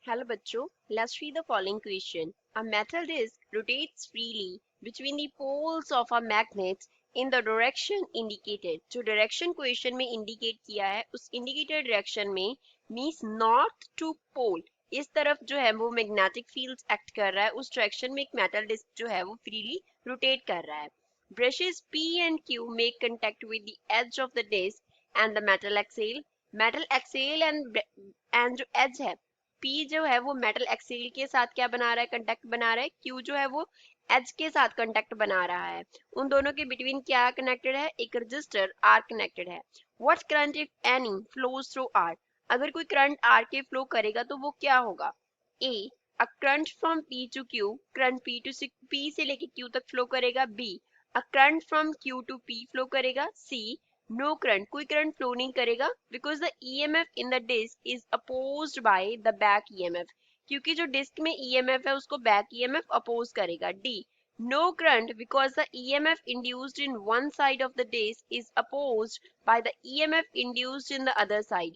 Hello बच्चों, let's read the following question. A metal disc rotates freely between the poles of a magnet in the direction indicated. जो direction question में indicate किया है उस indicated direction में means north to pole. इस तरफ जो है वो magnetic fields act कर रहा है, उस direction में एक metal disc जो है वो freely rotate कर रहा है. Brushes P and Q make contact with the edge of the disc and the metal axle. Metal axle and जो edge है P जो है वो मेटल एक्सिल के साथ क्या बना रहा है, कंटेक्ट बना रहा है. Q जो है वो एज के साथ कंटेक्ट बना रहा है. उन दोनों के बिटवीन क्या कनेक्टेड है, एक रजिस्टर R कनेक्टेड है. What current if any flows through R. अगर कोई करंट R के फ्लो करेगा तो वो क्या होगा. A a current from P to Q, current P से लेके Q तक फ्लो करेगा. B a current from Q to P flow करेगा. C नो करंट, कोई करंट फ्लो नहीं करेगा because the EMF in the disc is opposed by the back EMF, क्योंकि जो डिस्क में ईएमएफ है उसको बैक ईएमएफ अपोज करेगा. D no current because the EMF induced in one side of the disc is opposed by the EMF induced in the other side.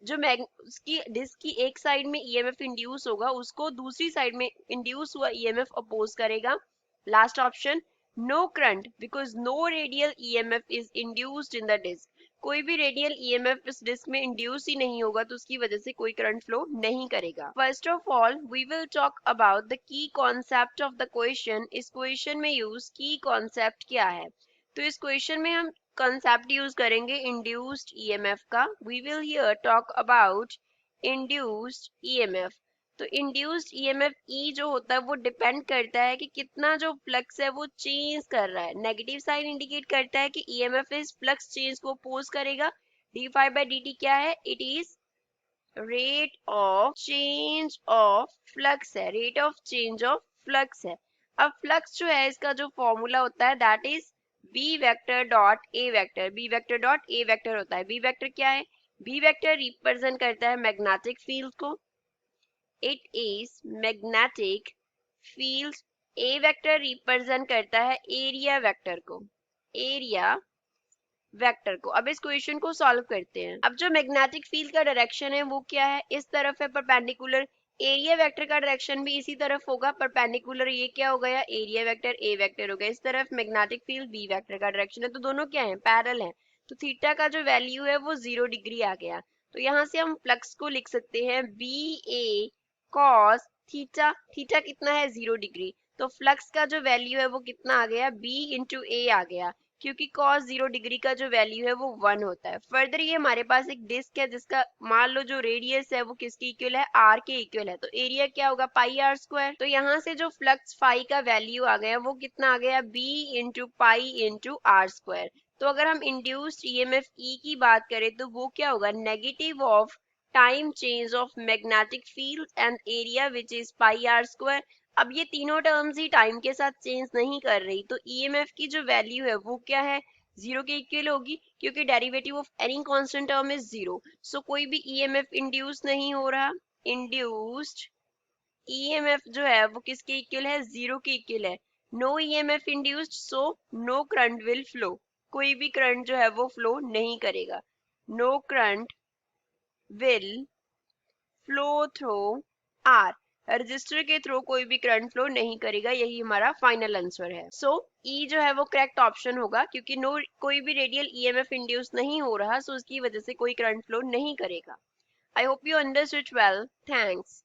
जो उसकी disc की एक साइड में ईएमएफ इंड्यूस होगा उसको दूसरी साइड में इंड्यूस हुआ ईएमएफ अपोज करेगा. Last option no current because no radial EMF is induced in the disc. कोई भी रेडियल ईएमएफ इस डिस्क में इंड्यूस ही नहीं होगा तो उसकी वजह से कोई करंट फ्लो नहीं करेगा. First of all we will talk about the key concept of the question. इस क्वेश्चन में यूज की कॉन्सेप्ट क्या है. तो इस क्वेश्चन में हम कंसेप्ट यूज करेंगे इंड्यूस्ड ईएमएफ का. We will here talk about induced EMF. तो इंड्यूस्ड ईएमएफ ई जो होता है वो डिपेंड करता है कि कितना जो फ्लक्स है वो चेंज कर रहा है. नेगेटिव साइन इंडिकेट करता है कि ईएमएफ इस फ्लक्स चेंज को अपोज करेगा. d5/dt क्या है, it is rate of change of flux है, rate of change of flux है. अब फ्लक्स जो है इसका जो फॉर्मूला होता है that is B vector dot A vector. B vector dot A vector होता है. बी वेक्टर क्या है, बी वेक्टर रिप्रेजेंट करता है मैग्नेटिक फील्ड को. It is magnetic field. A vector represent करता है एरिया वेक्टर को, एरिया वेक्टर को. अब इस क्वेश्चन को सॉल्व करते हैं. अब जो मैग्नेटिक फील्ड का डायरेक्शन है वो क्या है, इस तरफ है परपेंडिकुलर. एरिया वेक्टर का डायरेक्शन भी इसी तरफ होगा परपेंडिकुलर. ये क्या हो गया, एरिया वेक्टर ए वेक्टर हो गया. इस तरफ मैग्नेटिक फील्ड बी वेक्टर का डायरेक्शन है. तो दोनों क्या है, पैरेलल है. तो थीटा का जो वैल्यू है वो 0 डिग्री आ गया. तो यहाँ से हम फ्लक्स को लिख सकते हैं बी ए कॉस थीटा. थीटा कितना है, 0 डिग्री. तो फ्लक्स का जो वैल्यू है वो कितना आ गया, बी इंटू ए आ गया, क्योंकि cos 0 डिग्री का जो वैल्यू है वो 1 होता है. फर्दर ये हमारे पास एक डिस्क है जिसका मान लो जो रेडियस है वो किसके इक्वल है, r के इक्वल है. तो एरिया क्या होगा, पाई आर स्क्वायर. तो यहाँ से जो फ्लक्स फाई का वैल्यू आ गया वो कितना आ गया, b into pi into R square. तो अगर हम इंड्यूस्ड ईएमएफ ई की बात करें तो वो क्या होगा, negative of time change of magnetic field and area which is pi R square. अब ये तीनों टर्म्स ही टाइम के साथ चेंज नहीं कर रही, तो ईएमएफ की जो वैल्यू है वो क्या है, 0 के इक्वल होगी, क्योंकि derivative of any constant term is 0. सो कोई भी ईएमएफ इंड्यूस नहीं हो रहा. इंड्यूस्ड ईएमएफ जो है वो किसके इक्वल है, 0 के इक्वल है. No EMF induced, so no current will flow. कोई भी करंट जो है वो फ्लो नहीं करेगा. No current will flow through R. Resistor के थ्रू कोई भी करंट फ्लो नहीं करेगा. यही हमारा फाइनल आंसर है. सो ई जो है वो करेक्ट ऑप्शन होगा, क्योंकि नो कोई भी रेडियल ईएमएफ इंड्यूस नहीं हो रहा, सो उसकी वजह से कोई करंट फ्लो नहीं करेगा. I hope you understood well. Thanks.